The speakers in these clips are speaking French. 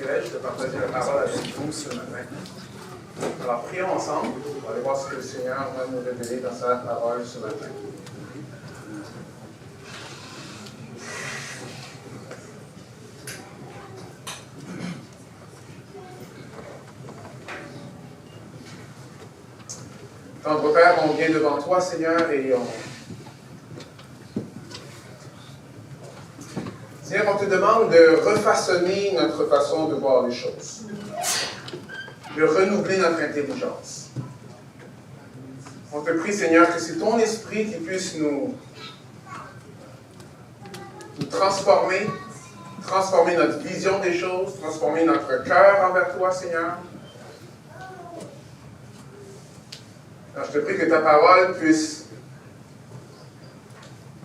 privilège de partager la parole avec vous ce matin. Alors, prions ensemble. On va aller voir ce que le Seigneur va nous révéler dans sa parole ce matin. Tendre Père, on vient devant toi, Seigneur, et Seigneur, on te demande de refaçonner notre façon de voir les choses, de renouveler notre intelligence. On te prie, Seigneur, que c'est ton esprit qui puisse nous transformer notre vision des choses, transformer notre cœur envers toi, Seigneur. Alors, je te prie que ta parole puisse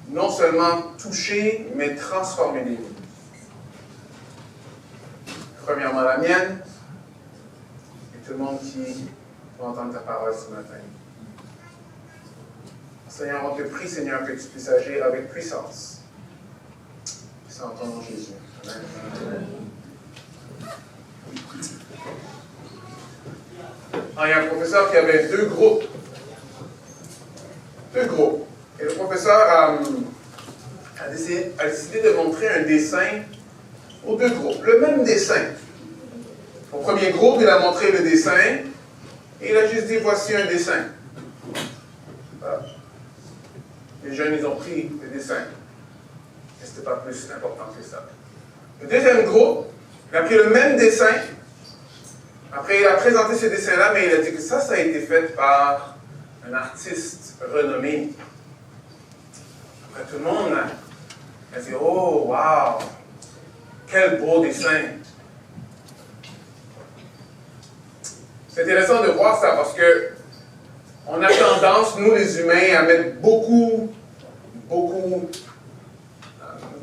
non seulement toucher, mais transformer les vies. Premièrement la mienne, et tout le monde qui va entendre ta parole ce matin. Seigneur, on te prie, Seigneur, que tu puisses agir avec puissance. C'est en ton nom, Jésus. Amen. Alors, il y a un professeur qui avait deux groupes. Et le professeur a décidé de montrer un dessin aux deux groupes. Le même dessin. Au premier groupe, il a montré le dessin et il a juste dit, voici un dessin. Voilà. Les jeunes, ils ont pris le dessin. Et ce n'était pas plus important que ça. Le deuxième groupe, il a pris le même dessin. Après, il a présenté ce dessin-là, mais il a dit que ça a été fait par un artiste renommé. Après, tout le monde a dit, oh, wow, quel beau dessin. C'est intéressant de voir ça parce que on a tendance, nous les humains, à mettre beaucoup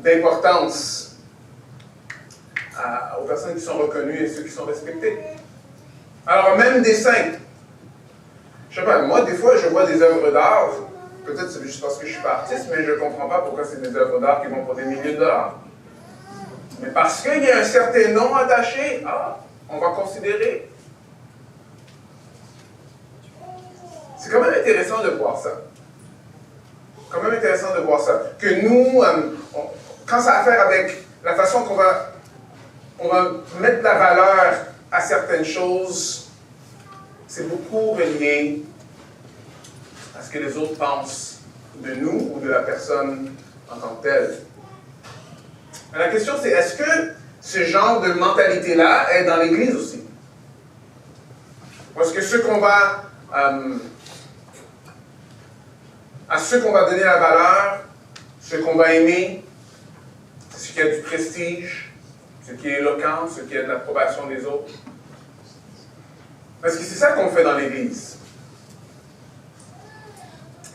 d'importance aux personnes qui sont reconnues et ceux qui sont respectés. Alors, même dessin. Je sais pas, moi, des fois, je vois des œuvres d'art. Peut-être c'est juste parce que je suis pas artiste, mais je ne comprends pas pourquoi c'est des œuvres d'art qui vont pour des milliers de dollars. Mais parce qu'il y a un certain nom attaché, on va considérer. C'est quand même intéressant de voir ça. Que nous, quand ça a à faire avec la façon qu'on va mettre la valeur à certaines choses, c'est beaucoup relié à ce que les autres pensent de nous ou de la personne en tant que telle. Mais la question, c'est est-ce que ce genre de mentalité-là est dans l'Église aussi? Ou est-ce que à ceux qu'on va donner la valeur, ceux qu'on va aimer, c'est ce qui a du prestige, ce qui est éloquent, ce qui a de l'approbation des autres? Parce que c'est ça qu'on fait dans l'Église.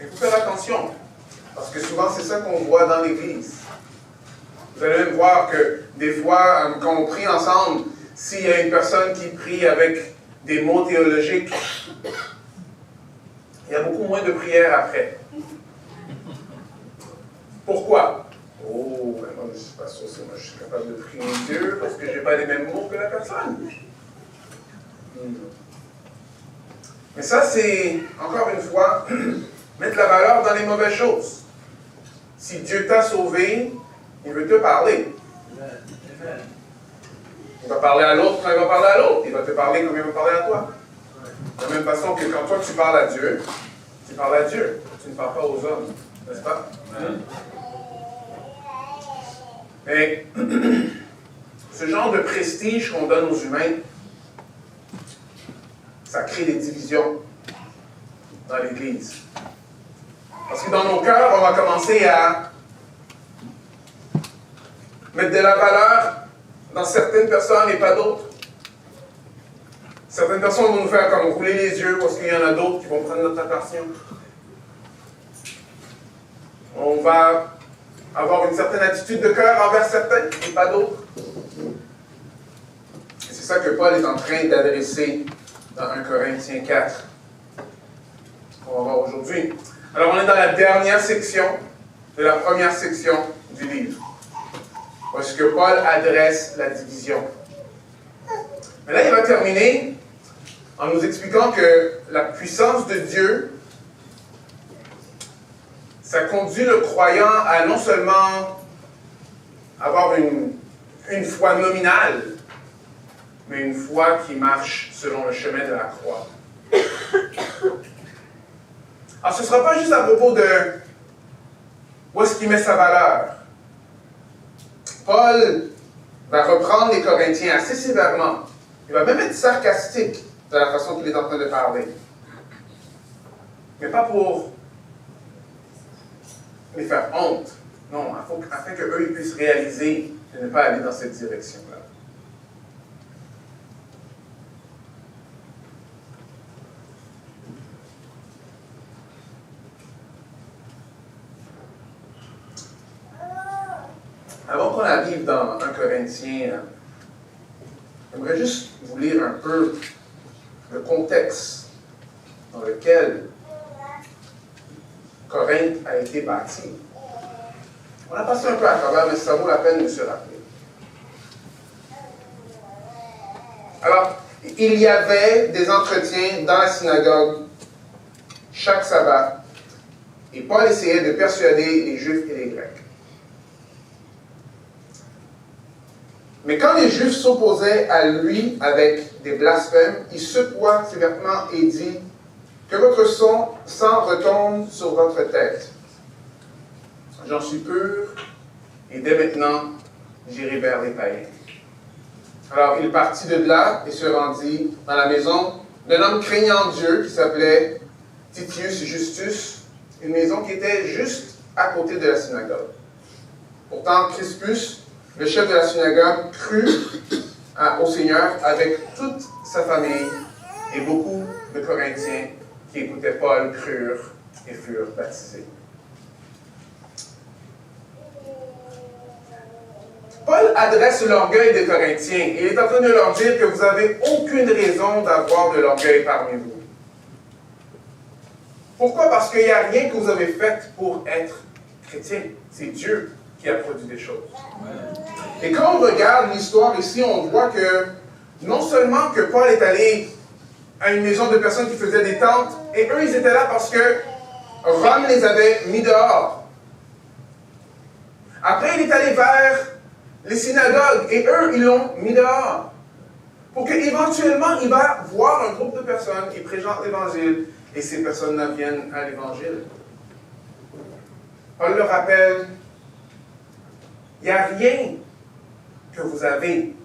Il faut faire attention, parce que souvent c'est ça qu'on voit dans l'Église. Vous allez même voir que des fois, quand on prie ensemble, s'il y a une personne qui prie avec des mots théologiques, il y a beaucoup moins de prières après. Pourquoi? Oh, ben moi je ne suis pas sûr si moi je suis capable de prier Dieu parce que je n'ai pas les mêmes mots que la personne. Mais ça, c'est, encore une fois, mettre la valeur dans les mauvaises choses. Si Dieu t'a sauvé, il veut te parler. Il va parler à l'autre quand il va parler à l'autre. Il va te parler comme il va parler à toi. De la même façon que quand toi tu parles à Dieu, tu parles à Dieu. Tu ne parles pas aux hommes. N'est-ce pas? Mais ce genre de prestige qu'on donne aux humains, ça crée des divisions dans l'Église. Parce que dans nos cœurs, on va commencer à mettre de la valeur dans certaines personnes et pas d'autres. Certaines personnes vont nous faire comme rouler les yeux parce qu'il y en a d'autres qui vont prendre notre attention. On va avoir une certaine attitude de cœur envers certains et pas d'autres. Et c'est ça que Paul est en train d'adresser dans 1 Corinthiens 4, qu'on va voir aujourd'hui. Alors, on est dans la dernière section de la première section du livre, où est-ce que Paul adresse la division. Mais là, il va terminer en nous expliquant que la puissance de Dieu, ça conduit le croyant à non seulement avoir une foi nominale, mais une foi qui marche selon le chemin de la croix. Alors, ce ne sera pas juste à propos de où est-ce qu'il met sa valeur. Paul va reprendre les Corinthiens assez sévèrement. Il va même être sarcastique de la façon qu'il est en train de parler. Mais pas pour les faire honte. Non, afin qu'eux ils puissent réaliser de ne pas aller dans cette direction-là. Avant qu'on arrive dans 1 Corinthiens, j'aimerais juste vous lire un peu le contexte dans lequel Corinthe a été bâti. On a passé un peu à travers, mais ça vaut la peine de se rappeler. Alors, il y avait des entretiens dans la synagogue chaque sabbat, et Paul essayait de persuader les Juifs et les Grecs. Mais quand les Juifs s'opposaient à lui avec des blasphèmes, il secoua ses vêtements et dit « Que votre sang retombe sur votre tête. J'en suis pur, et dès maintenant, j'irai vers les païens. » Alors il partit de là et se rendit dans la maison d'un homme craignant Dieu qui s'appelait Titius Justus, une maison qui était juste à côté de la synagogue. Pourtant, Crispus, le chef de la synagogue, crut au Seigneur avec toute sa famille, et beaucoup de Corinthiens qui écoutaient Paul crurent et furent baptisés. Paul adresse l'orgueil des Corinthiens et il est en train de leur dire que vous n'avez aucune raison d'avoir de l'orgueil parmi vous. Pourquoi? Parce qu'il n'y a rien que vous avez fait pour être chrétien. C'est Dieu qui a produit des choses. Et quand on regarde l'histoire ici, on voit que non seulement que Paul est allé à une maison de personnes qui faisaient des tentes, et eux, ils étaient là parce que Rome les avait mis dehors. Après, il est allé vers les synagogues, et eux, ils l'ont mis dehors. Pour qu'éventuellement, il va voir un groupe de personnes qui présentent l'Évangile, et ces personnes-là viennent à l'Évangile. Paul leur rappelle, il n'y a rien que vous avez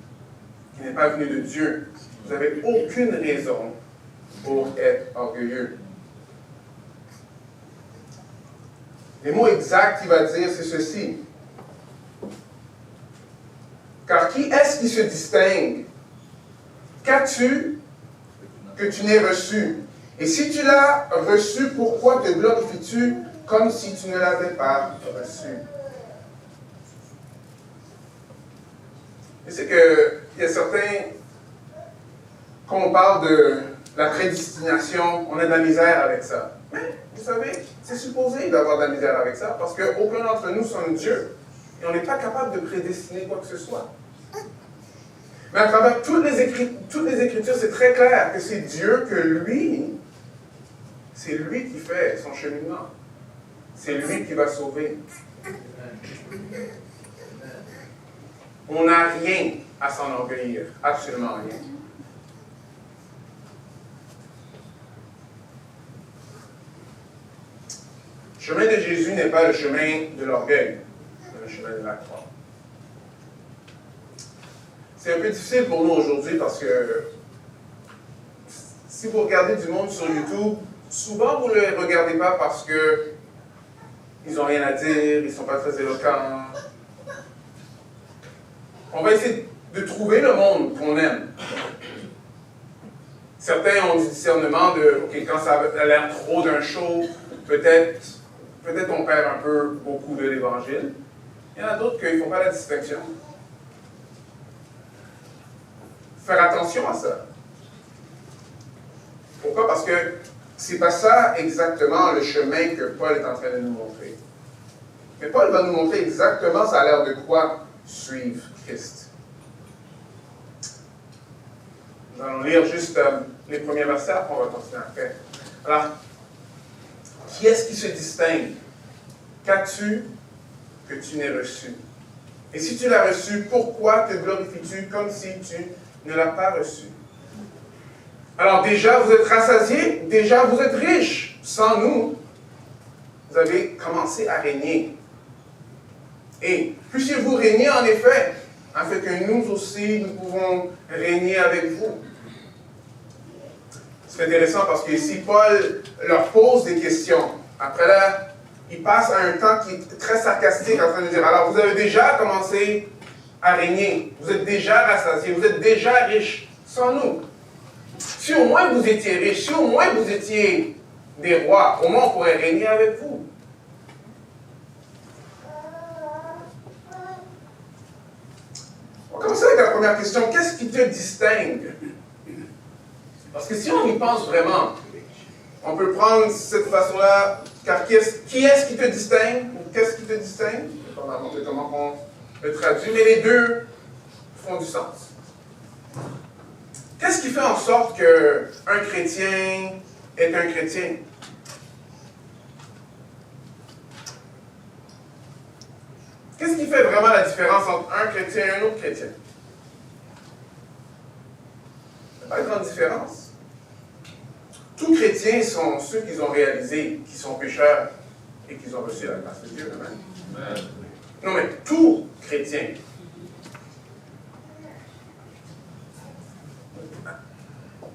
qui n'est pas venu de Dieu. Vous n'avez aucune raison pour être orgueilleux. Les mots exacts qu'il va dire, c'est ceci. Car qui est-ce qui se distingue? Qu'as-tu que tu n'aies reçu? Et si tu l'as reçu, pourquoi te glorifies-tu comme si tu ne l'avais pas reçu? Et c'est qu'il y a certains, quand on parle de la prédestination, on a de la misère avec ça. Mais, vous savez, c'est supposé d'avoir de la misère avec ça, parce qu'aucun d'entre nous sommes Dieu. Et on n'est pas capable de prédestiner quoi que ce soit. Mais à travers toutes les Écritures, c'est très clair que c'est Dieu que lui, c'est lui qui fait son cheminement. C'est lui qui va sauver. On n'a rien à s'enorgueillir, absolument rien. Le chemin de Jésus n'est pas le chemin de l'orgueil, mais le chemin de la croix. C'est un peu difficile pour nous aujourd'hui parce que si vous regardez du monde sur YouTube, souvent vous ne les regardez pas parce que ils n'ont rien à dire, ils ne sont pas très éloquents. On va essayer de trouver le monde qu'on aime. Certains ont du discernement de, OK, quand ça a l'air trop d'un show, peut-être on perd un peu beaucoup de l'Évangile. Il y en a d'autres qui ne font pas la distinction. Faire attention à ça. Pourquoi? Parce que c'est pas ça exactement le chemin que Paul est en train de nous montrer. Mais Paul va nous montrer exactement ça a l'air de quoi suivre Christ. Nous allons lire juste les premiers versets, après on va continuer après. Alors, qui est-ce qui se distingue? Qu'as-tu que tu n'aies reçu? Et si tu l'as reçu, pourquoi te glorifies-tu comme si tu ne l'as pas reçu? Alors déjà, vous êtes rassasiés, déjà, vous êtes riches. Sans nous, vous avez commencé à régner. Et puissiez-vous régner en effet, afin que nous aussi, nous pouvons régner avec vous. C'est intéressant parce que ici, Paul leur pose des questions. Après là, il passe à un temps qui est très sarcastique en train de dire, alors vous avez déjà commencé à régner, vous êtes déjà rassasiés, vous êtes déjà riches, sans nous. Si au moins vous étiez riches, si au moins vous étiez des rois, au moins on pourrait régner avec vous. On va commencer avec la première question. Qu'est-ce qui te distingue? Parce que si on y pense vraiment, on peut prendre cette façon-là, car qui est-ce qui te distingue? Ou qu'est-ce qui te distingue? On va montrer comment on le traduit, mais les deux font du sens. Qu'est-ce qui fait en sorte qu'un chrétien est un chrétien? Qu'est-ce qui fait vraiment la différence entre un chrétien et un autre chrétien? Il n'y a pas de grande différence. Tous chrétiens sont ceux qui ont réalisé qu'ils sont pécheurs et qu'ils ont reçu la grâce de Dieu. Amen. Non, mais tout chrétien.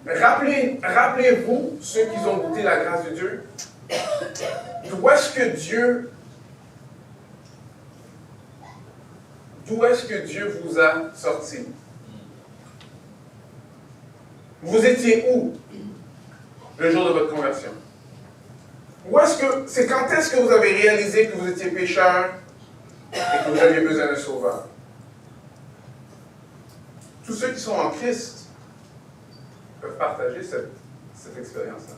Rappelez-vous ceux qui ont goûté la grâce de Dieu. D'où est-ce que Dieu vous a sorti? Vous étiez où le jour de votre conversion? C'est quand est-ce que vous avez réalisé que vous étiez pécheur et que vous aviez besoin d'un sauveur? Tous ceux qui sont en Christ peuvent partager cette expérience-là.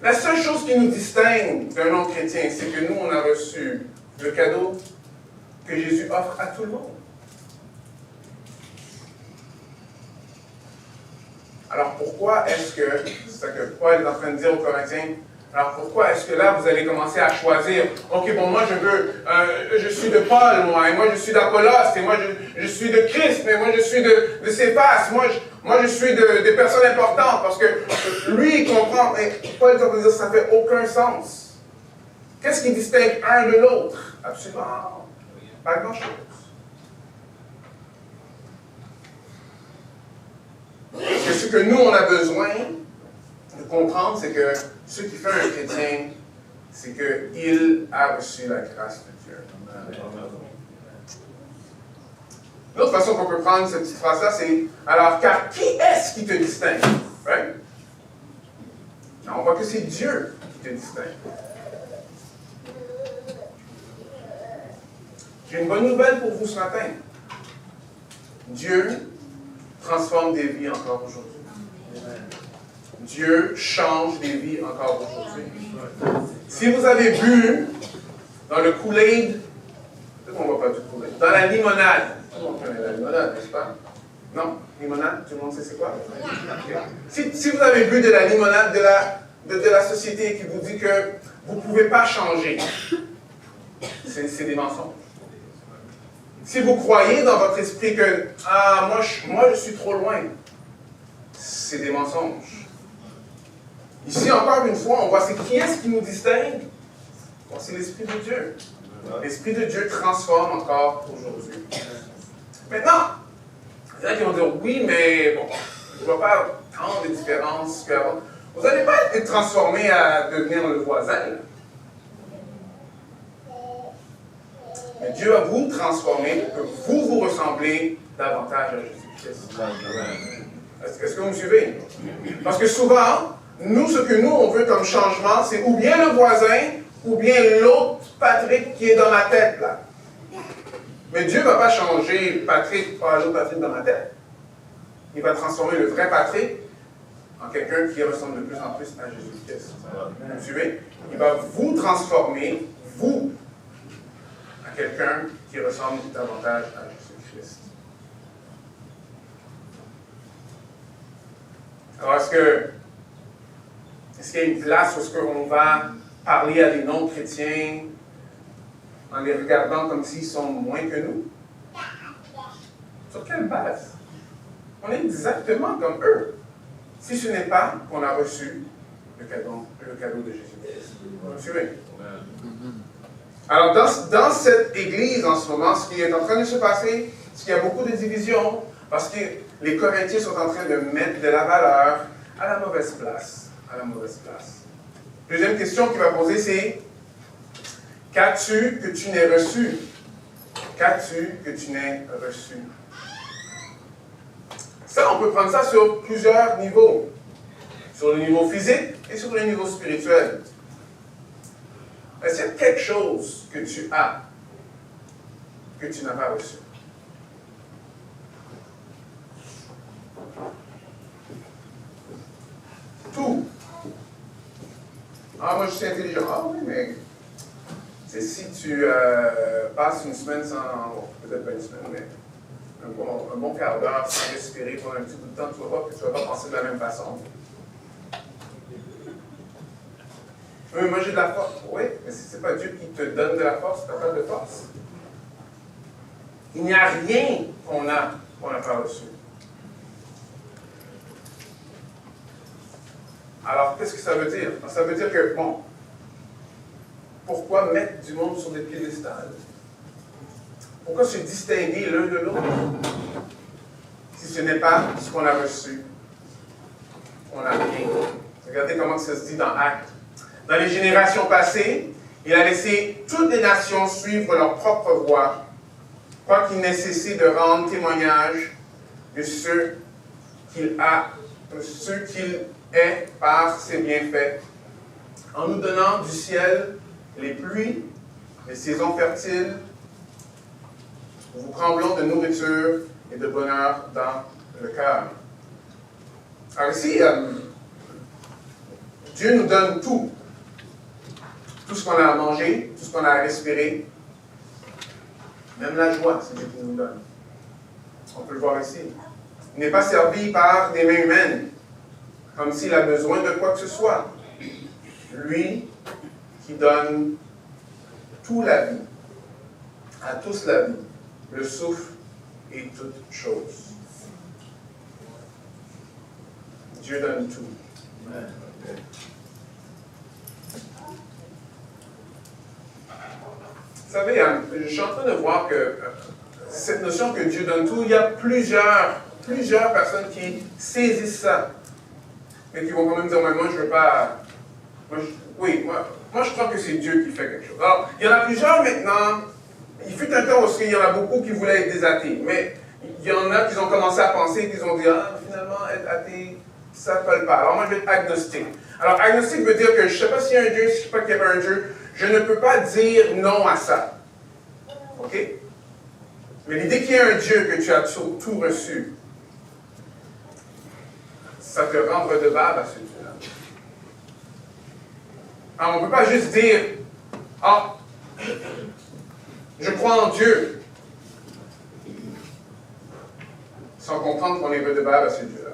La seule chose qui nous distingue d'un non-chrétien, c'est que nous, on a reçu le cadeau que Jésus offre à tout le monde. Alors pourquoi est-ce que, c'est ça que Paul est en train de dire aux Corinthiens, alors pourquoi est-ce que là, vous allez commencer à choisir, ok, bon, moi je suis de Paul, moi, et moi je suis d'Apollos, et moi je suis de Christ, mais moi je suis de Céphas, moi je suis des personnes importantes, parce que lui, il comprend, mais Paul est en train de dire, ça ne fait aucun sens. Qu'est-ce qui distingue un de l'autre? Absolument pas grand-chose. Parce que ce que nous, on a besoin de comprendre, c'est que ce qui fait un chrétien, c'est qu'il a reçu la grâce de Dieu. L'autre façon qu'on peut prendre cette petite phrase-là, c'est « Alors, car qui est-ce qui te distingue? » Right? On voit que c'est Dieu qui te distingue. J'ai une bonne nouvelle pour vous ce matin. Dieu transforme des vies encore aujourd'hui. Dieu change des vies encore aujourd'hui. Si vous avez bu dans le Kool-Aid, peut-être qu'on ne voit pas du Kool-Aid, dans la limonade, tout le monde connaît la limonade, n'est-ce pas? Non? Limonade, tout le monde sait c'est quoi? Okay. Si vous avez bu de la limonade de la société qui vous dit que vous ne pouvez pas changer, c'est des mensonges. Si vous croyez dans votre esprit que « Ah, moi je suis trop loin », c'est des mensonges. Ici, encore une fois, on voit c'est qui est-ce qui nous distingue? Bon, c'est l'Esprit de Dieu. L'Esprit de Dieu transforme encore aujourd'hui. Maintenant, il y en a qui vont dire « Oui, mais bon, je ne vois pas tant de différences qu'avant. » Vous n'allez pas être transformé à devenir le voisin. Mais Dieu va vous transformer pour que vous ressemblez davantage à Jésus-Christ. Est-ce que vous me suivez? Parce que souvent, ce que nous, on veut comme changement, c'est ou bien le voisin, ou bien l'autre Patrick qui est dans ma tête, là. Mais Dieu ne va pas changer Patrick par l'autre Patrick dans ma tête. Il va transformer le vrai Patrick en quelqu'un qui ressemble de plus en plus à Jésus-Christ. Vous me suivez? Il va vous transformer, vous, à quelqu'un qui ressemble davantage à Jésus-Christ. Alors, est-ce qu'il y a une place où est-ce qu'on va parler à des non-chrétiens en les regardant comme s'ils sont moins que nous? Sur quelle base? On est exactement comme eux. Si ce n'est pas qu'on a reçu le cadeau de Jésus-Christ. Alors, dans cette église en ce moment, ce qui est en train de se passer, c'est qu'il y a beaucoup de divisions, parce que les Corinthiens sont en train de mettre de la valeur à la mauvaise place. À la mauvaise place. Deuxième question qu'il va poser, c'est qu'as-tu que tu n'aies reçu? Qu'as-tu que tu n'aies reçu? Ça, on peut prendre ça sur plusieurs niveaux. Sur le niveau physique et sur le niveau spirituel. Est-ce qu'il y a quelque chose que tu as que tu n'as pas reçu? Tout. Ah, moi je suis intelligent. Ah oui, mais c'est si tu passes une semaine sans, bon, peut-être pas une semaine, mais un bon quart d'heure sans respirer pendant un petit bout de temps, tu vas voir que tu ne vas pas penser de la même façon. Oui, moi j'ai de la force. Oui, mais si ce n'est pas Dieu qui te donne de la force, tu n'as pas de force. Il n'y a rien qu'on n'a pas reçu. Alors, qu'est-ce que ça veut dire? Ça veut dire que, bon, pourquoi mettre du monde sur des piédestals? Pourquoi se distinguer l'un de l'autre? Si ce n'est pas ce qu'on a reçu, on n'a rien. Regardez comment ça se dit dans Actes. Dans les générations passées, il a laissé toutes les nations suivre leur propre voie, quoiqu'il nécessite de rendre témoignage de ce qu'il est par ses bienfaits, en nous donnant du ciel les pluies, les saisons fertiles, vous tremblons de nourriture et de bonheur dans le cœur. Alors ici, Dieu nous donne tout. Tout ce qu'on a à manger, tout ce qu'on a à respirer, même la joie, c'est Dieu qui nous donne. On peut le voir ici. Il n'est pas servi par des mains humaines, comme s'il a besoin de quoi que ce soit. Lui qui donne toute la vie, à tous la vie, le souffle et toutes choses. Dieu donne tout. Amen. Vous savez, je suis en train de voir que cette notion que Dieu donne tout, il y a plusieurs personnes qui saisissent ça, mais qui vont quand même dire, moi je ne veux pas... Moi, je crois que c'est Dieu qui fait quelque chose. Alors, il y en a plusieurs maintenant. Il fut un temps aussi, il y en a beaucoup qui voulaient être des athées, mais il y en a qui ont commencé à penser, qui ont dit, finalement, être athée, ça ne colle pas. Alors moi, je vais être agnostique. Alors, agnostique veut dire que je ne sais pas s'il y a un Dieu, si je ne sais pas qu'il y avait un Dieu, je ne peux pas dire non à ça. OK? Mais l'idée qu'il y a un Dieu, que tu as tout reçu, ça te rend redevable à ce Dieu-là. Alors, on ne peut pas juste dire, je crois en Dieu, sans comprendre qu'on est redevable à ce Dieu-là.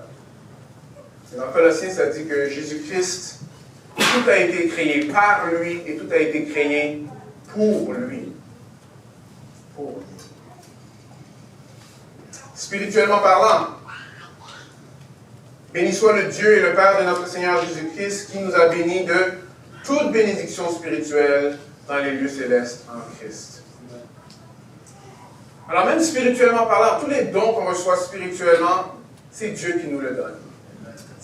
Dans Colossiens, ça dit que Jésus-Christ, tout a été créé par lui et tout a été créé pour lui. Pour lui. Spirituellement parlant, béni soit le Dieu et le Père de notre Seigneur Jésus-Christ qui nous a bénis de toute bénédiction spirituelle dans les lieux célestes en Christ. Alors même spirituellement parlant, tous les dons qu'on reçoit spirituellement, c'est Dieu qui nous le donne.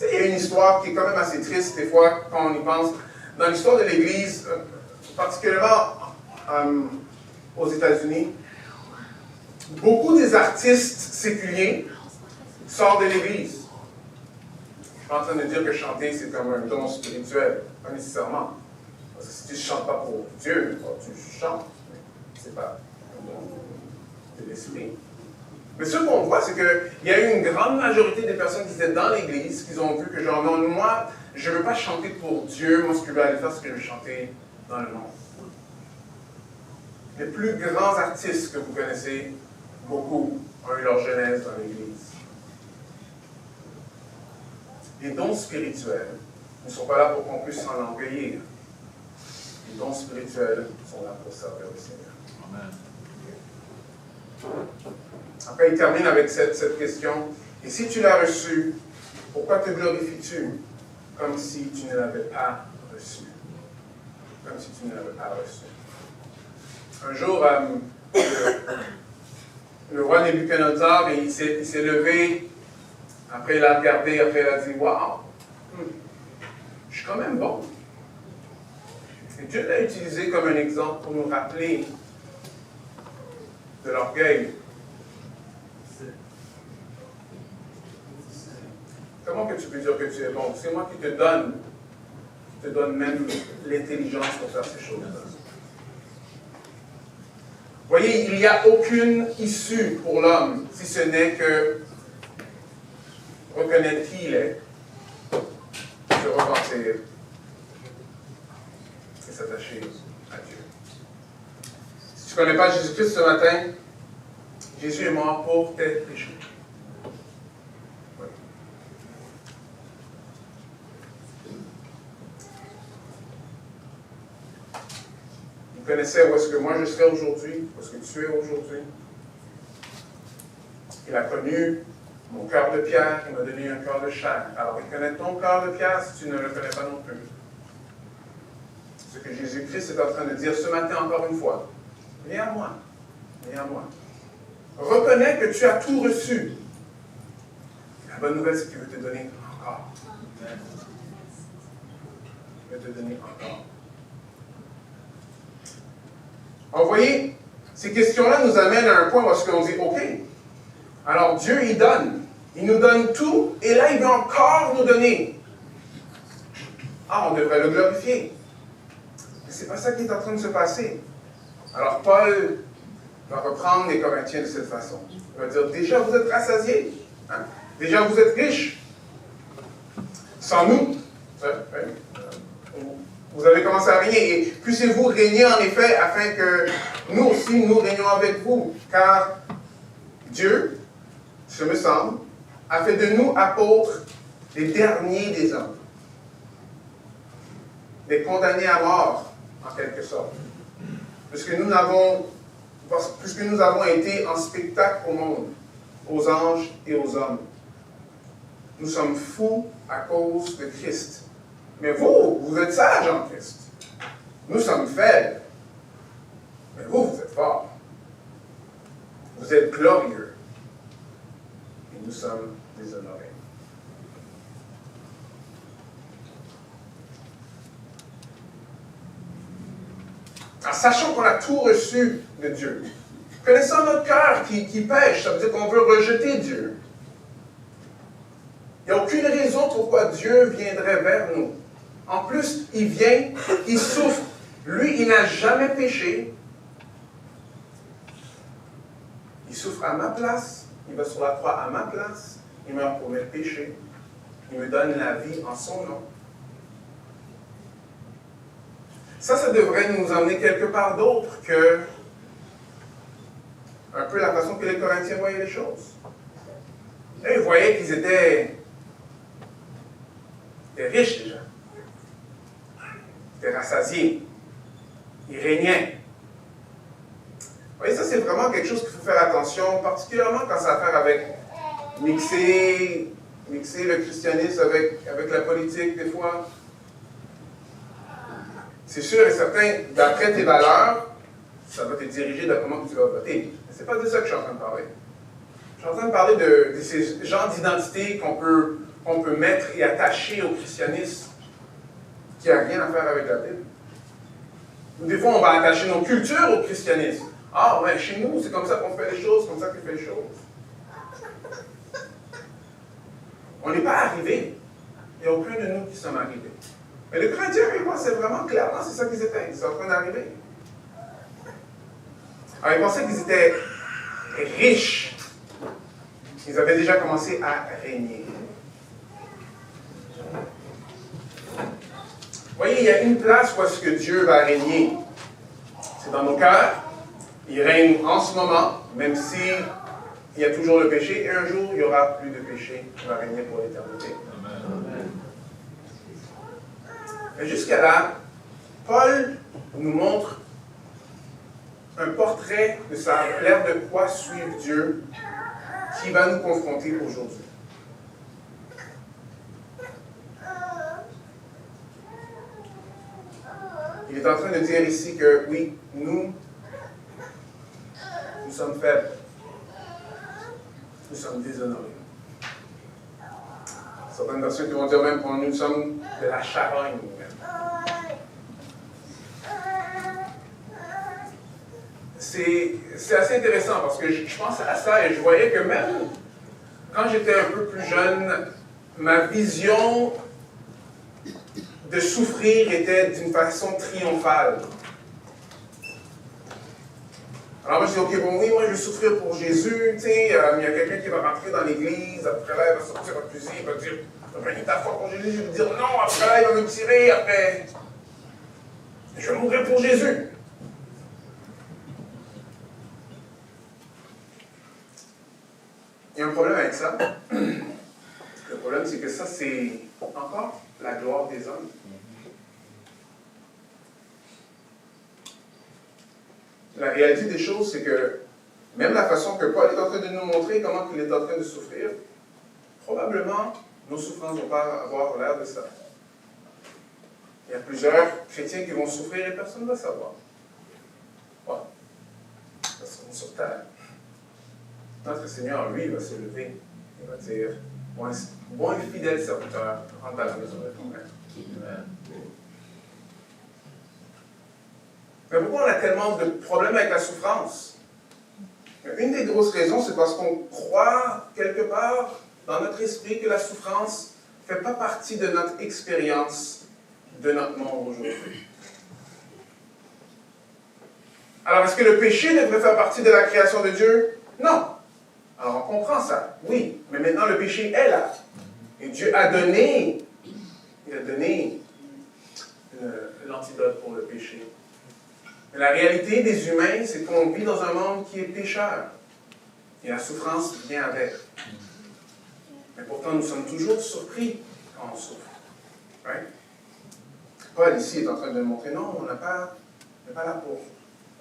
Il y a une histoire qui est quand même assez triste des fois quand on y pense. Dans l'histoire de l'Église, particulièrement aux États-Unis, beaucoup des artistes séculiers sortent de l'Église. Je suis pas en train de dire que chanter c'est comme un don spirituel, pas nécessairement. Parce que si tu ne chantes pas pour Dieu, tu chantes, mais ce n'est pas un don de l'esprit. Mais ce qu'on voit, c'est qu'il y a eu une grande majorité des personnes qui étaient dans l'Église, qui ont vu que genre, non, moi, je ne veux pas chanter pour Dieu, moi, ce que je veux aller faire, c'est que je veux chanter dans le monde. Les plus grands artistes que vous connaissez, beaucoup ont eu leur jeunesse dans l'Église. les dons spirituels ne sont pas là pour qu'on puisse s'en enorgueillir. Les dons spirituels sont là pour servir le Seigneur. Amen. Après, il termine avec cette question. Et si tu l'as reçu, pourquoi te glorifies-tu comme si tu ne l'avais pas reçu? Comme si tu ne l'avais pas reçu. Un jour, le roi Nebuchadnezzar, il s'est levé, après il a regardé, après il a dit, « Wow, je suis quand même bon. » Et Dieu l'a utilisé comme un exemple pour nous rappeler de l'orgueil. Comment que tu peux dire que tu es bon? C'est moi qui te donne même l'intelligence pour faire ces choses-là. Vous voyez, il n'y a aucune issue pour l'homme, si ce n'est que reconnaître qui il est, se repentir et s'attacher à Dieu. Si tu ne connais pas Jésus-Christ ce matin, Jésus est mort pour tes péchés. Oui. Il connaissait où est-ce que moi je serais aujourd'hui, où est-ce que tu es aujourd'hui. Il a connu mon cœur de pierre, il m'a donné un cœur de chair. Alors, il connaît ton cœur de pierre si tu ne le connais pas non plus. Ce que Jésus-Christ est en train de dire ce matin encore une fois. Viens à moi. Viens à moi. Reconnais que tu as tout reçu. La bonne nouvelle, c'est qu'il veut te donner encore. Il veut te donner encore. Alors, vous voyez, ces questions-là nous amènent à un point où est-ce qu'on dit, OK, alors Dieu, il donne. Il nous donne tout, et là, il veut encore nous donner. Ah, on devrait le glorifier. Mais ce n'est pas ça qui est en train de se passer. Alors, Paul va reprendre les Corinthiens de cette façon. Il va dire, déjà, vous êtes rassasiés. Hein? Déjà, vous êtes riches. Sans nous, vous avez commencé à régner. Et puissiez-vous régner, en effet, afin que nous aussi, nous régnons avec vous. Car Dieu, ce me semble, a fait de nous apôtres les derniers des hommes. Les condamnés à mort, en quelque sorte. Puisque nous avons été en spectacle au monde, aux anges et aux hommes. Nous sommes fous à cause de Christ. Mais vous êtes sages en Christ. Nous sommes faibles. Mais vous êtes forts. Vous êtes glorieux. Et nous sommes déshonorés. En sachant qu'on a tout reçu de Dieu, connaissant notre cœur qui pêche, ça veut dire qu'on veut rejeter Dieu. Il n'y a aucune raison pourquoi Dieu viendrait vers nous. En plus, il vient, il souffre. Lui, il n'a jamais péché. Il souffre à ma place. Il va sur la croix à ma place. Il meurt pour mes péchés. Il me donne la vie en son nom. Ça devrait nous emmener quelque part d'autre que un peu la façon que les Corinthiens voyaient les choses. Là, ils voyaient qu'ils étaient riches déjà. Ils étaient rassasiés. Ils régnaient. Vous voyez, ça c'est vraiment quelque chose qu'il faut faire attention, particulièrement quand ça a à faire avec mixer le christianisme avec la politique des fois. C'est sûr et certain, d'après tes valeurs, ça va te diriger dans comment tu vas voter. Mais ce n'est pas de ça que je suis en train de parler. Je suis en train de parler de ces genres d'identité qu'on peut mettre et attacher au christianisme qui n'a rien à faire avec la Bible. Des fois, on va attacher nos cultures au christianisme. Ah, ouais, chez nous, c'est comme ça qu'on fait les choses, comme ça qu'on fait les choses. On n'est pas arrivé. Il n'y a aucun de nous qui sommes arrivés. Mais les Corinthiens, moi, c'est vraiment clairement, c'est ça qu'ils étaient. Ils sont en train d'arriver. Alors, ils pensaient qu'ils étaient riches. Ils avaient déjà commencé à régner. Vous voyez, il y a une place où est-ce que Dieu va régner. C'est dans nos cœurs. Il règne en ce moment, même si il y a toujours le péché. Et un jour, il n'y aura plus de péché. Il va régner pour l'éternité. Amen. Mais jusqu'à là, Paul nous montre un portrait de l'air de quoi suivre Dieu qui va nous confronter aujourd'hui. Il est en train de dire ici que oui, nous sommes faibles. Nous sommes déshonorés. Certaines personnes qui vont dire même que nous sommes de la charogne nous-mêmes. C'est assez intéressant parce que je pense à ça et je voyais que même quand j'étais un peu plus jeune, ma vision de souffrir était d'une façon triomphale. Alors moi je dis, ok, bon oui, moi je vais souffrir pour Jésus, tu sais, il y a quelqu'un qui va rentrer dans l'église, après là il va sortir un fusil, il va dire, tu as ta foi pour Jésus, je vais dire non, après là il va me tirer, après, je vais mourir pour Jésus. Il y a un problème avec ça. Le problème, c'est que ça, c'est encore la gloire des hommes. La réalité des choses, c'est que même la façon que Paul est en train de nous montrer comment il est en train de souffrir, probablement, nos souffrances ne vont pas avoir l'air de ça. Il y a plusieurs chrétiens qui vont souffrir et personne ne va savoir. Ouais. Parce qu'on est sur terre. Notre Seigneur, lui, va se lever. Il va dire, bon et fidèle serviteur, rentre à la maison de ton maître. Mais pourquoi on a tellement de problèmes avec la souffrance? Une des grosses raisons, c'est parce qu'on croit quelque part dans notre esprit que la souffrance ne fait pas partie de notre expérience de notre monde aujourd'hui. Alors, est-ce que le péché devrait faire partie de la création de Dieu? Non. Alors, on comprend ça, oui. Mais maintenant, le péché est là. Et Dieu a donné, l'antidote pour le péché. Mais la réalité des humains, c'est qu'on vit dans un monde qui est pécheur. Et la souffrance vient avec. Mais pourtant, nous sommes toujours surpris quand on souffre. Right? Paul, ici, est en train de montrer, non, on n'est pas là pour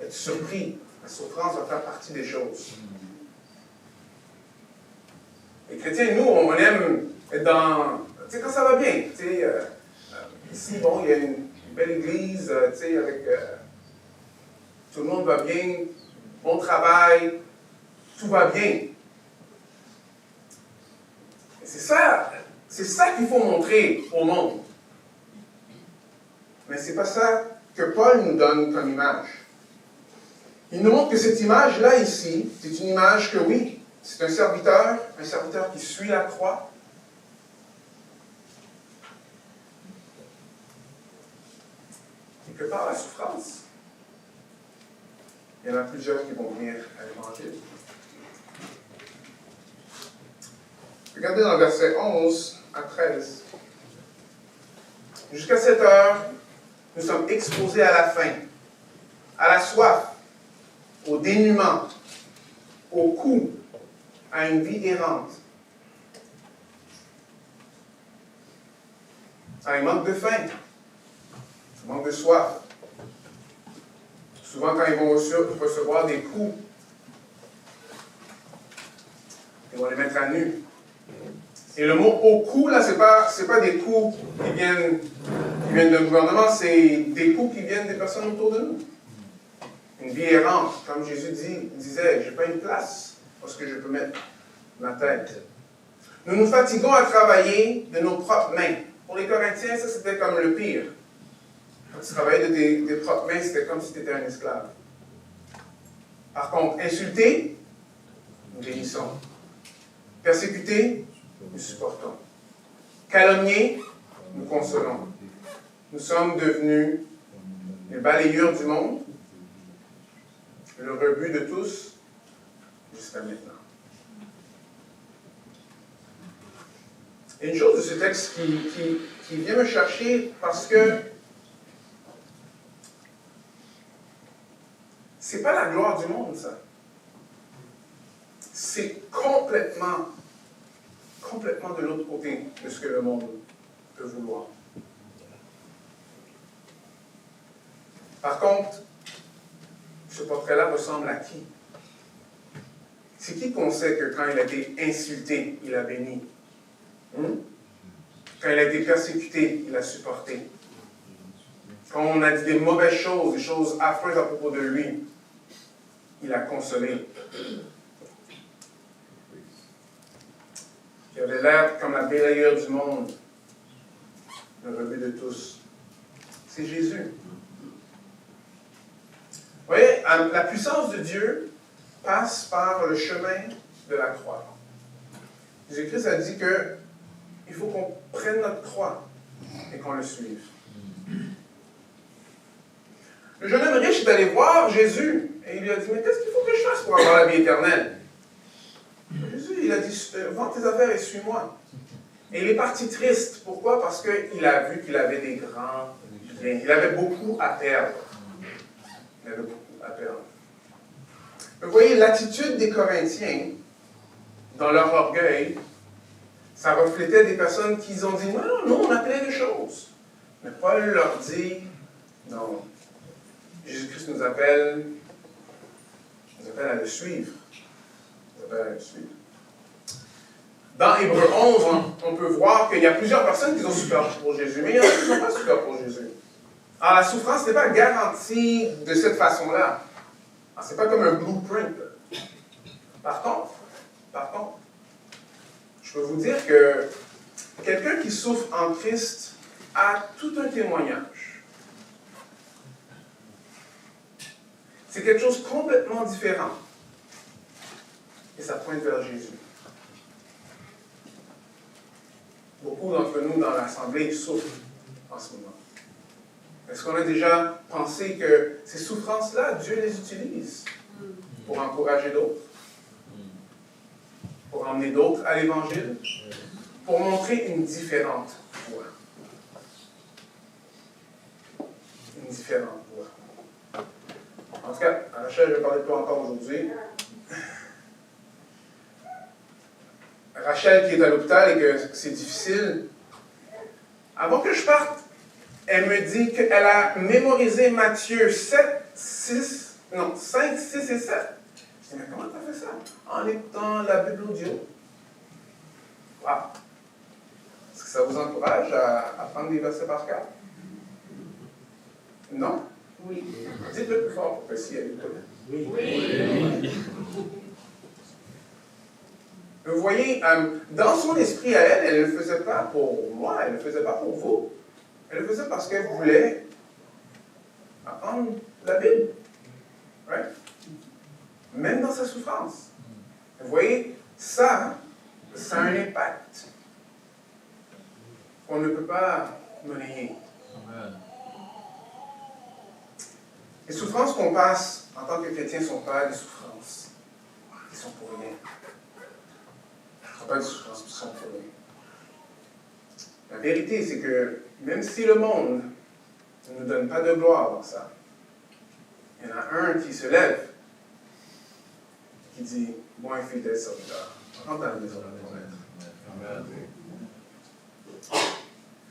être surpris. La souffrance va faire partie des choses. Les chrétiens, nous, on aime être dans... Tu sais, quand ça va bien, tu sais, ici, bon, il y a une belle église, tu sais, avec... tout le monde va bien, bon travail, tout va bien. Et c'est ça qu'il faut montrer au monde. Mais ce n'est pas ça que Paul nous donne comme image. Il nous montre que cette image-là, ici, c'est une image que oui, c'est un serviteur qui suit la croix. Et que par la souffrance, il y en a plusieurs qui vont venir à l'Évangile. Regardez dans le verset 11 à 13. Jusqu'à cette heure, nous sommes exposés à la faim, à la soif, au dénuement, au coût, à une vie errante, à un manque de faim, un manque de soif. Souvent, quand ils vont recevoir des coups, ils vont les mettre à nu. Et le mot « au cou », là, c'est pas des coups qui viennent d'un gouvernement, c'est des coups qui viennent des personnes autour de nous. Une vie errante, comme Jésus disait, je n'ai pas une place parce que je peux mettre ma tête. Nous nous fatiguons à travailler de nos propres mains. Pour les Corinthiens, ça c'était comme le pire. Quand tu travaillais de tes propres mains, c'était comme si tu étais un esclave. Par contre, insulté, nous bénissons. Persécuté, nous supportons. Calomnié, nous consolons. Nous sommes devenus les balayures du monde, le rebut de tous, jusqu'à maintenant. Et une chose de ce texte qui vient me chercher parce que c'est pas la gloire du monde, ça. C'est complètement de l'autre côté de ce que le monde peut vouloir. Par contre, ce portrait-là ressemble à qui? C'est qui qu'on sait que quand il a été insulté, il a béni? Quand il a été persécuté, il a supporté. Quand on a dit des mauvaises choses, des choses affreuses à propos de lui, il a consolé. Il avait l'air comme la balayeur du monde, le rebut de tous. C'est Jésus. Vous voyez, la puissance de Dieu passe par le chemin de la croix. Jésus-Christ a dit que il faut qu'on prenne notre croix et qu'on le suive. Le jeune homme riche est allé voir Jésus et il lui a dit, mais qu'est-ce qu'il faut que je fasse pour avoir la vie éternelle? Jésus, il a dit, vends tes affaires et suis-moi. Et il est parti triste. Pourquoi? Parce qu'il a vu qu'il avait des grands biens. Il avait beaucoup à perdre. Il avait beaucoup à perdre. Vous voyez, l'attitude des Corinthiens, dans leur orgueil, ça reflétait des personnes qui ont dit, non, on a plein de choses. Mais Paul leur dit, non, Jésus-Christ nous appelle à le suivre. Nous appelle à le suivre. Dans Hébreux 11, on peut voir qu'il y a plusieurs personnes qui ont souffert pour Jésus, mais il y en a qui n'ont pas souffert pour Jésus. Alors la souffrance n'est pas garantie de cette façon-là. Ce n'est pas comme un blueprint. Par contre, je peux vous dire que quelqu'un qui souffre en Christ a tout un témoignage. C'est quelque chose de complètement différent. Et ça pointe vers Jésus. Beaucoup d'entre nous dans l'Assemblée souffrent en ce moment. Est-ce qu'on a déjà pensé que ces souffrances-là, Dieu les utilise pour encourager d'autres, pour emmener d'autres à l'Évangile, pour montrer une différente voie? Une différente voie. En tout cas, Rachel, je ne vais parler de toi encore aujourd'hui. Rachel qui est à l'hôpital et que c'est difficile. Avant que je parte, elle me dit qu'elle a mémorisé Matthieu 5, 6 et 7. Je dis, mais comment tu as fait ça? En écoutant la Bible audio. Wow. Est-ce que ça vous encourage à apprendre des versets par cœur? Non? Oui. Dites-le plus fort pour que si elle écoute. Oui. Oui. Vous voyez, dans son esprit à elle ne le faisait pas pour moi, elle ne le faisait pas pour vous. Elle le faisait parce qu'elle voulait apprendre la Bible. Right? Même dans sa souffrance. Vous voyez, ça a un impact. On ne peut pas monnayer. Les souffrances qu'on passe en tant que chrétien ne sont pas des souffrances qui sont pour rien. Ce ne sont pas des souffrances qui sont pour rien. La vérité, c'est que même si le monde ne nous donne pas de gloire dans ça, il y en a un qui se lève, qui dit, bon et fidèle serviteur, rentre dans la maison de mon maître.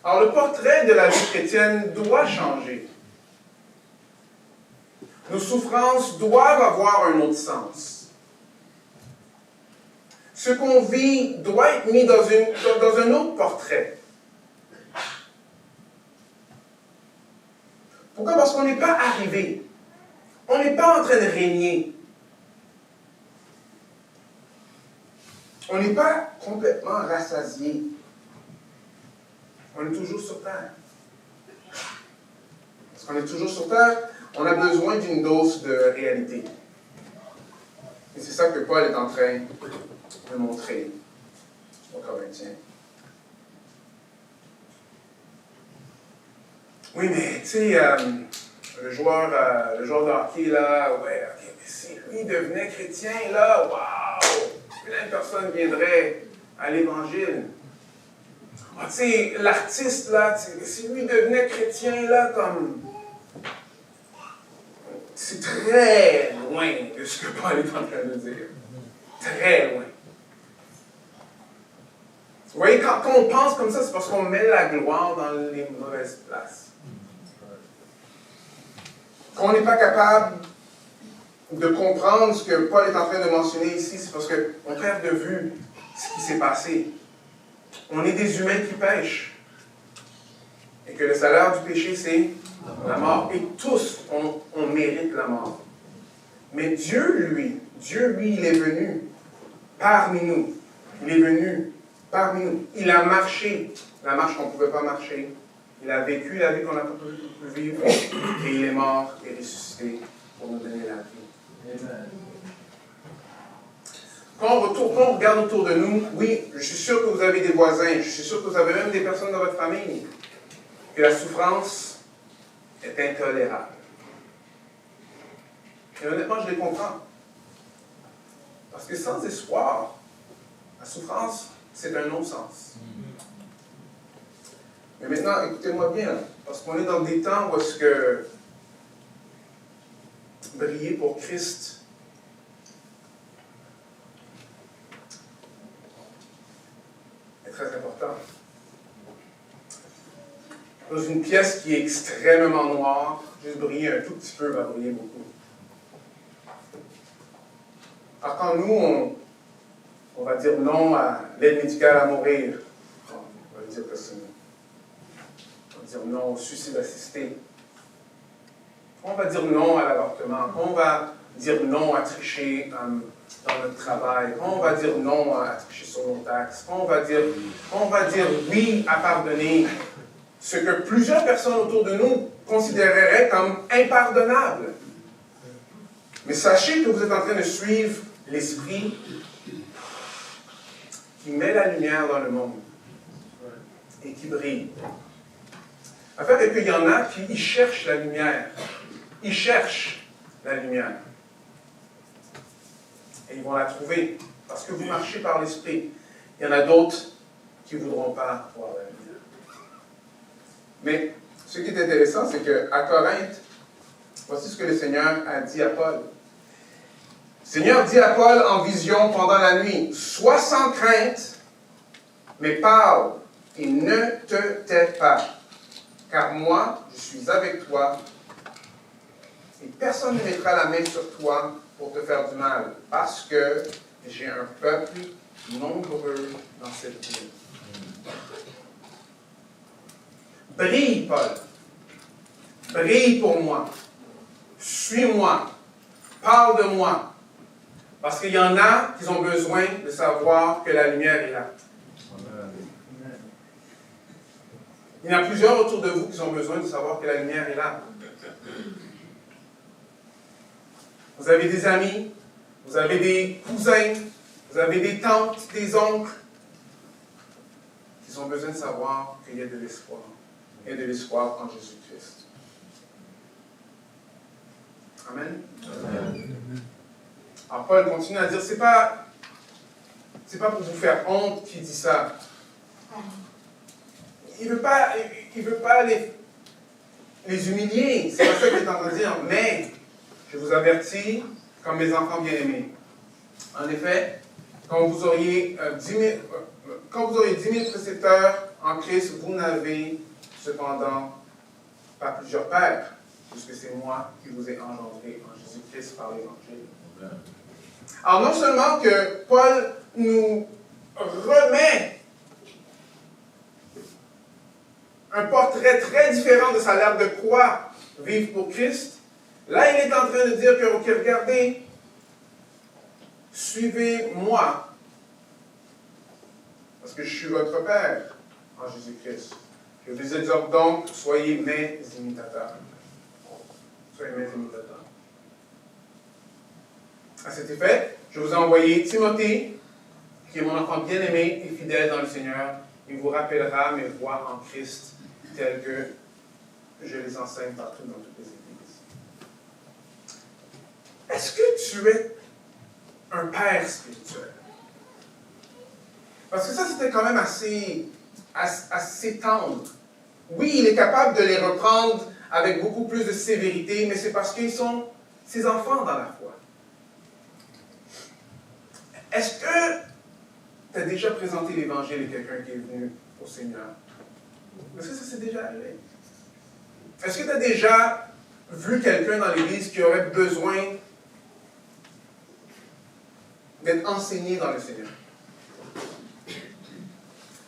Alors le portrait de la vie chrétienne doit changer. Nos souffrances doivent avoir un autre sens. Ce qu'on vit doit être mis dans un autre portrait. Pourquoi? Parce qu'on n'est pas arrivé. On n'est pas en train de régner. On n'est pas complètement rassasié. On est toujours sur terre. Parce qu'on est toujours sur terre, on a besoin d'une dose de réalité. Et c'est ça que Paul est en train de montrer aux Corinthiens. Oui, mais tu sais, le joueur de hockey, là, ouais, ok, mais si lui devenait chrétien, là, waouh, plein de personnes viendraient à l'Évangile. Ah, tu sais, l'artiste, là, si lui devenait chrétien, là, comme... C'est très loin de ce que Paul est en train de dire. Très loin. Vous voyez, quand on pense comme ça, c'est parce qu'on met la gloire dans les mauvaises places. qu'on n'est pas capable de comprendre ce que Paul est en train de mentionner ici, c'est parce qu'on perd de vue ce qui s'est passé. On est des humains qui pêchent. Et que le salaire du péché, c'est la mort. Et tous, on mérite la mort. Mais Dieu, lui, il est venu parmi nous. Il est venu parmi nous. Il a marché la marche qu'on ne pouvait pas marcher. Il a vécu la vie qu'on n'a pas pu vivre. Et il est mort et ressuscité pour nous donner la vie. Amen. Quand on regarde autour de nous, oui, je suis sûr que vous avez des voisins, je suis sûr que vous avez même des personnes dans votre famille, que la souffrance est intolérable. Et honnêtement, je les comprends. Parce que sans espoir, la souffrance, c'est un non-sens. Mais maintenant, écoutez-moi bien, parce qu'on est dans des temps où est-ce que briller pour Christ est très important. Dans une pièce qui est extrêmement noire, juste briller un tout petit peu va briller beaucoup. Alors quand nous, on va dire non à l'aide médicale à mourir, on va dire que c'est non. On va dire non au suicide assisté. On va dire non à l'avortement. On va dire non à tricher dans notre travail. On va dire non à tricher sur nos taxes. On va dire oui à pardonner ce que plusieurs personnes autour de nous considéreraient comme impardonnable. Mais sachez que vous êtes en train de suivre l'Esprit qui met la lumière dans le monde et qui brille. L'affaire est qu'il y en a qui cherchent la lumière. Ils cherchent la lumière. Et ils vont la trouver parce que vous marchez par l'Esprit. Il y en a d'autres qui ne voudront pas voir la lumière. Mais ce qui est intéressant, c'est qu'à Corinthe, voici ce que le Seigneur a dit à Paul. Le Seigneur dit à Paul en vision pendant la nuit, « Sois sans crainte, mais parle et ne te tais pas, car moi, je suis avec toi, et personne ne mettra la main sur toi pour te faire du mal, parce que j'ai un peuple nombreux dans cette ville. » Brille, Paul. Brille pour moi. Suis-moi. Parle de moi. Parce qu'il y en a qui ont besoin de savoir que la lumière est là. Il y en a plusieurs autour de vous qui ont besoin de savoir que la lumière est là. Vous avez des amis, vous avez des cousins, vous avez des tantes, des oncles qui ont besoin de savoir qu'il y a de l'espoir. Il y a de l'espoir en Jésus-Christ. Amen. Amen. Alors Paul continue à dire, c'est pas pour vous faire honte qu'il dit ça. Il veut pas les humilier. C'est pas ça qu'il est en train de dire. Mais je vous avertis, comme mes enfants bien-aimés. En effet, quand vous auriez 10 000 précepteurs en Christ, vous n'avez cependant pas plusieurs pères, puisque c'est moi qui vous ai engendré en Jésus-Christ par l'Évangile. Alors non seulement que Paul nous remet un portrait très différent de sa l'air de quoi vivre pour Christ, là il est en train de dire que, ok, regardez, suivez-moi, parce que je suis votre Père en Jésus-Christ. Je vous exhorte donc, soyez mes imitateurs. Soyez mes imitateurs. À cet effet, je vous ai envoyé Timothée, qui est mon enfant bien-aimé et fidèle dans le Seigneur. Il vous rappellera mes voies en Christ, telles que je les enseigne partout dans toutes les églises. Est-ce que tu es un père spirituel? Parce que ça, c'était quand même assez tendre. Oui, il est capable de les reprendre avec beaucoup plus de sévérité, mais c'est parce qu'ils sont ses enfants dans la foi. Est-ce que tu as déjà présenté l'Évangile à quelqu'un qui est venu au Seigneur? Est-ce que ça s'est déjà arrivé? Est-ce que tu as déjà vu quelqu'un dans l'Église qui aurait besoin d'être enseigné dans le Seigneur?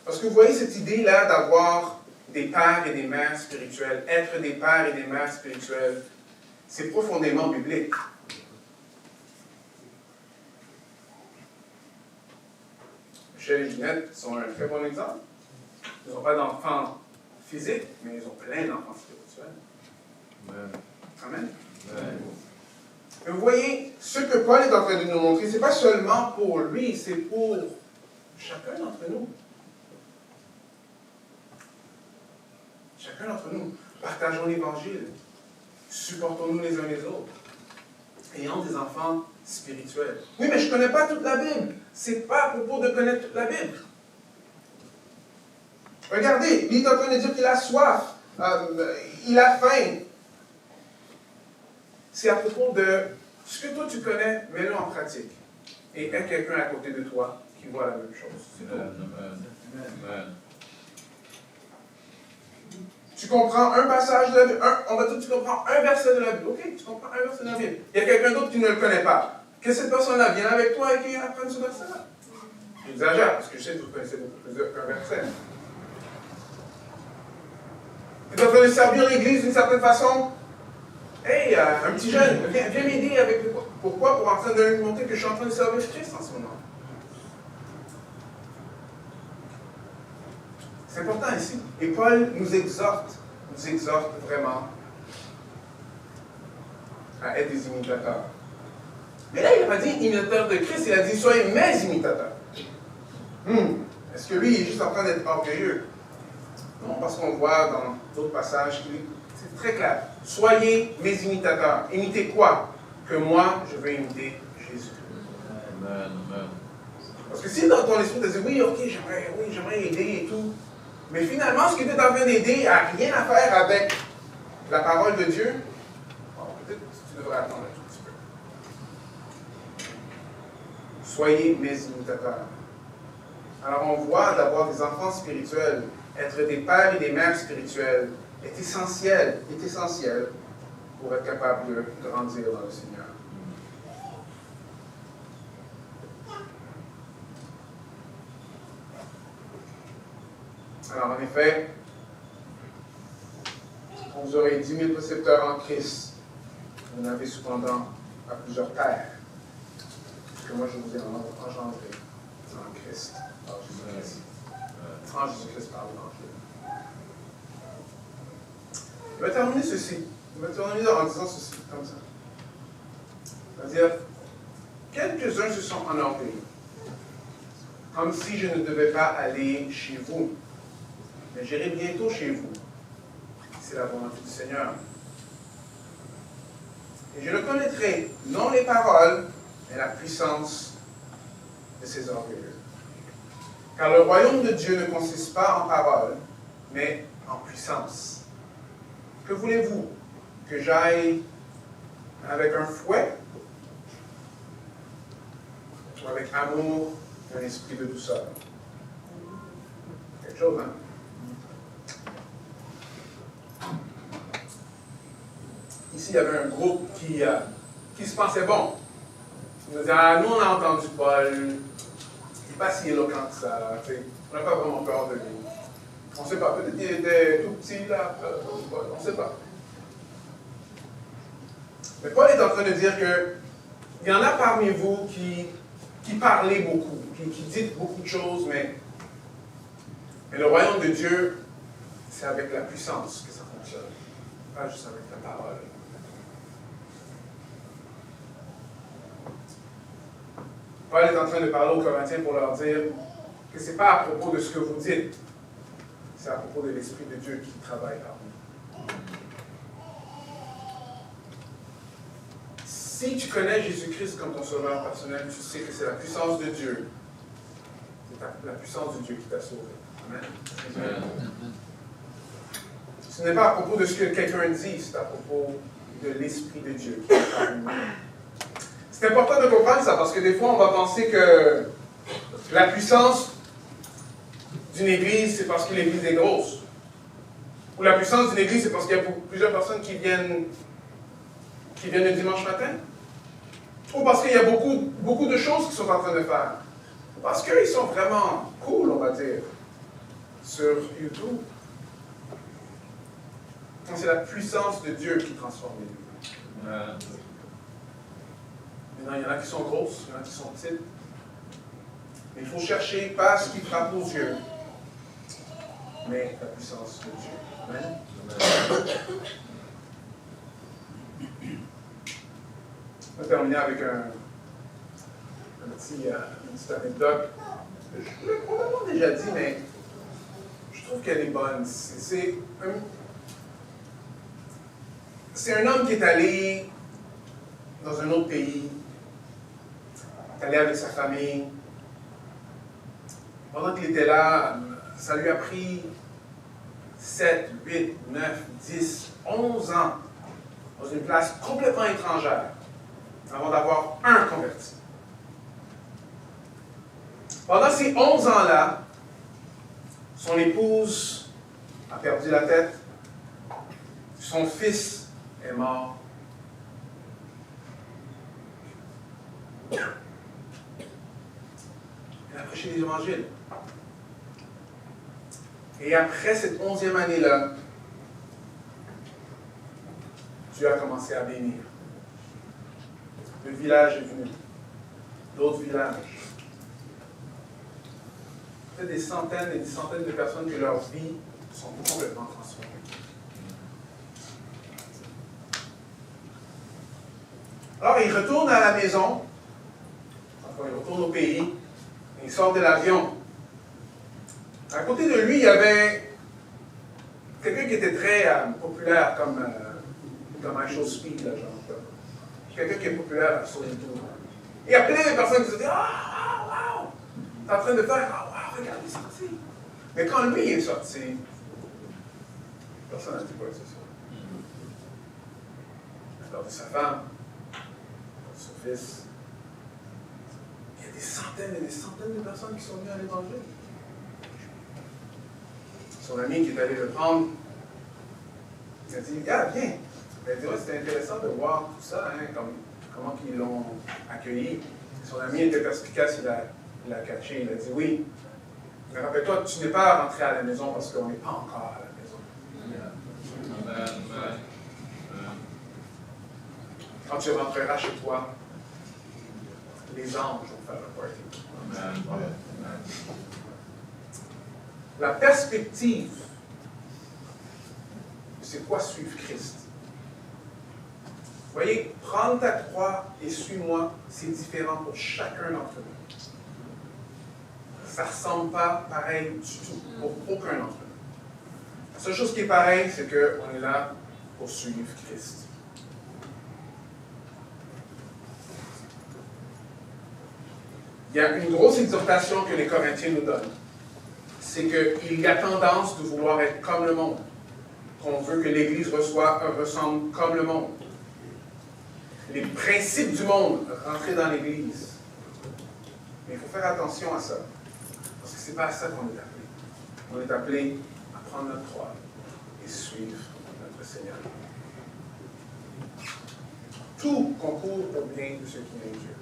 Parce que vous voyez cette idée-là d'avoir des pères et des mères spirituels, être des pères et des mères spirituels, c'est profondément biblique. Michel et Ginette sont un très bon exemple. Ils n'ont pas d'enfants physiques, mais ils ont plein d'enfants spirituels. Amen. Amen. Mais vous voyez, ce que Paul est en train de nous montrer, ce n'est pas seulement pour lui, c'est pour chacun d'entre nous. Chacun d'entre nous. Partageons l'Évangile. Supportons-nous les uns les autres. Ayons des enfants spirituels. Oui, mais je ne connais pas toute la Bible. Ce n'est pas à propos de connaître toute la Bible. Regardez, il est en train de dire qu'il a soif. Il a faim. C'est à propos de ce que toi tu connais, mets-le en pratique. Et aie quelqu'un à côté de toi qui voit la même chose. C'est tout. Amen. Tu comprends un passage de la Bible, on va dire tu comprends un verset de la Bible. Ok, tu comprends un verset de la Bible. Il y a quelqu'un d'autre qui ne le connaît pas. Que cette personne-là vienne avec toi et qui apprenne ce verset-là. J'exagère, parce que je sais que vous connaissez beaucoup plus qu'un verset. Tu es en train de servir l'Église d'une certaine façon. Hey, un petit jeune, viens m'aider avec le... Pourquoi? Pour en train de lui montrer que je suis en train de servir Christ en ce moment. C'est important ici. Et Paul nous exhorte vraiment à être des imitateurs. Mais là, il n'a pas dit imitateurs de Christ, il a dit soyez mes imitateurs. Est-ce que lui, il est juste en train d'être orgueilleux? Non, parce qu'on voit dans d'autres passages, c'est très clair. Soyez mes imitateurs. Imitez quoi? Que moi, je veux imiter Jésus. Amen. Parce que si dans ton esprit, tu te dis, oui, ok, j'aimerais aider et tout, mais finalement, ce que tu es en train d'aider n'a rien à faire avec la parole de Dieu, bon, peut-être que tu devrais attendre un tout petit peu. Soyez mes imitateurs. Alors, on voit d'avoir des enfants spirituels, être des pères et des mères spirituels, est essentiel pour être capable de grandir dans le Seigneur. Alors, en effet, vous aurez 10 000 précepteurs en Christ. Vous en avez cependant à plusieurs pères. Parce que moi, je vous ai engendré en Christ. En Jésus-Christ. En Jésus-Christ par l'Évangile. Je vais terminer ceci. Je vais terminer en disant ceci, comme ça. C'est-à-dire, quelques-uns se sont enorgueillis. Comme si je ne devais pas aller chez vous. Mais j'irai bientôt chez vous. C'est la volonté du Seigneur. Et je reconnaîtrai non les paroles, mais la puissance de ces orgueilleux. Car le royaume de Dieu ne consiste pas en paroles, mais en puissance. Que voulez-vous? Que j'aille avec un fouet? Ou avec amour et un esprit de douceur? Quelque chose, hein? Ici, il y avait un groupe qui se pensait bon. Ils nous disaient, ah, nous, on a entendu Paul. Il n'est pas si éloquent que ça. On n'a pas vraiment peur de lui. On ne sait pas. Peut-être qu'il était tout petit, là. On ne sait pas. Mais Paul est en train de dire qu'il y en a parmi vous qui parlez beaucoup, qui dites beaucoup de choses, mais le royaume de Dieu, c'est avec la puissance que ça fonctionne. Pas juste avec la parole. Paul est en train de parler aux Corinthiens pour leur dire que ce n'est pas à propos de ce que vous dites, c'est à propos de l'Esprit de Dieu qui travaille par vous. Si tu connais Jésus-Christ comme ton sauveur personnel, tu sais que c'est la puissance de Dieu. C'est la puissance de Dieu qui t'a sauvé. Amen. Amen. Ce n'est pas à propos de ce que quelqu'un dit, c'est à propos de l'Esprit de Dieu qui est par nous. C'est important de comprendre ça, parce que des fois, on va penser que la puissance d'une église, c'est parce que l'église est grosse. Ou la puissance d'une église, c'est parce qu'il y a plusieurs personnes qui viennent qui viennent le dimanche matin? Ou parce qu'il y a beaucoup de choses qu'ils sont en train de faire? Ou parce qu'ils sont vraiment cool, on va dire, sur YouTube? C'est la puissance de Dieu qui transforme les vies. Maintenant, il y en a qui sont grosses, il y en a qui sont petites. Mais il faut chercher pas ce qui frappe aux yeux, mais la puissance de Dieu. Amen. On va terminer avec une petite anecdote. Je l'ai probablement déjà dit, mais je trouve qu'elle est bonne. C'est un homme qui est allé dans un autre pays, allé avec sa famille. Pendant qu'il était là, ça lui a pris 7, 8, 9, 10, 11 ans dans une place complètement étrangère avant d'avoir un converti. Pendant ces 11 ans-là, son épouse a perdu la tête, son fils est mort. Elle a prêché l'Évangile. Et après cette 11e année-là, Dieu a commencé à bénir. Le village est venu. D'autres villages. Peut-être des centaines et des centaines de personnes que leur vie sont complètement transformées. Alors, il retourne à la maison. Enfin, il retourne au pays. Et il sort de l'avion. À côté de lui, il y avait quelqu'un qui était très populaire comme I Speed, là, genre. Quelqu'un qui est populaire sur YouTube. Et il y a plein de personnes qui se disent ah, wow! T'es en train de faire wow, regarde, il est sorti. Mais quand lui est sorti, personne n'a dit quoi que ce soit. Il a perdu sa femme, son fils. Il y a des centaines et des centaines de personnes qui sont venues à l'Évangile. Son ami qui est allé le prendre, il a dit, viens. Il a dit, ouais, c'était intéressant de voir tout ça, hein, comment ils l'ont accueilli. Son ami était perspicace, il a catché, il a dit, oui. Mais rappelle-toi, tu n'es pas rentré à la maison parce qu'on n'est pas encore à la maison. Quand tu rentreras chez toi, les anges vont faire le party. La perspective, c'est quoi suivre Christ? Vous voyez, prendre ta croix et suis-moi, c'est différent pour chacun d'entre nous. Ça ne ressemble pas pareil du tout pour aucun d'entre nous. La seule chose qui est pareille, c'est qu'on est là pour suivre Christ. Il y a une grosse exhortation que les Corinthiens nous donnent. C'est qu'il y a tendance de vouloir être comme le monde. Qu'on veut que l'Église ressemble comme le monde. Les principes du monde, rentrer dans l'Église. Mais il faut faire attention à ça. Parce que ce n'est pas à ça qu'on est appelé. On est appelé à prendre notre croix et suivre notre Seigneur. Tout concourt au bien de ceux qui aiment Dieu.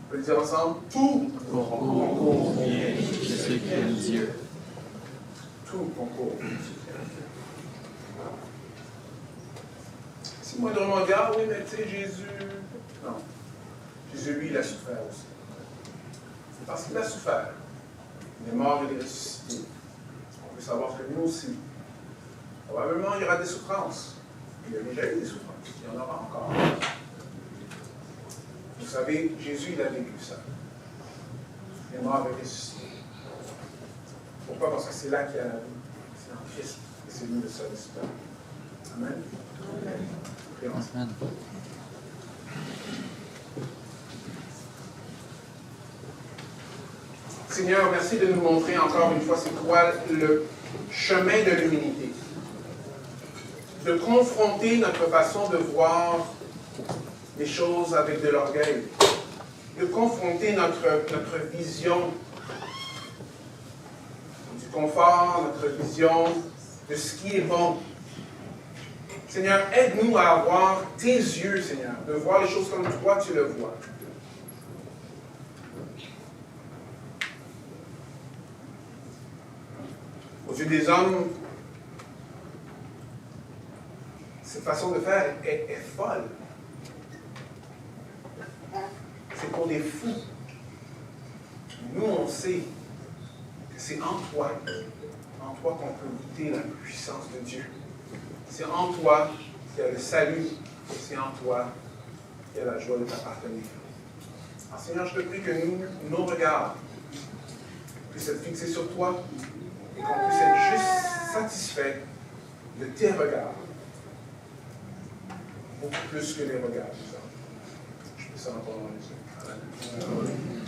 On peut le dire ensemble? Tout concourt au bien de ceux qui aiment Dieu. Tout concourt au bien de ceux qui aiment Dieu. Si moi, je me dis, ah oui, mais tu sais, Jésus. Non. Jésus, lui, il a souffert aussi. C'est parce qu'il a souffert. Il est mort et il est ressuscité. On peut savoir que nous aussi, probablement, il y aura des souffrances. Il y a déjà eu des souffrances. Il y en aura encore. Vous savez, Jésus, il a vécu ça. Il est mort et ressuscité. Pourquoi? Parce que c'est là qu'il y a la vie. C'est en Christ. Et c'est lui le seul espoir. Amen. Amen. Seigneur, merci de nous montrer encore une fois c'est quoi le chemin de l'humilité. De confronter notre façon de voir les choses avec de l'orgueil. De confronter notre vision du confort, notre vision de ce qui est bon. Seigneur, aide-nous à avoir tes yeux, Seigneur, de voir les choses comme toi tu le vois. Aux yeux des hommes, cette façon de faire est folle. C'est pour des fous. Nous, on sait que c'est en toi qu'on peut goûter la puissance de Dieu. C'est en toi qu'il y a le salut. C'est en toi qu'il y a la joie de t'appartenir. Alors, Seigneur, je te prie que nos regards puissent être fixés sur toi et qu'on puisse être juste satisfait de tes regards. Beaucoup plus que les regards des hommes. Je fais ça en ton nom, Jésus. Amen.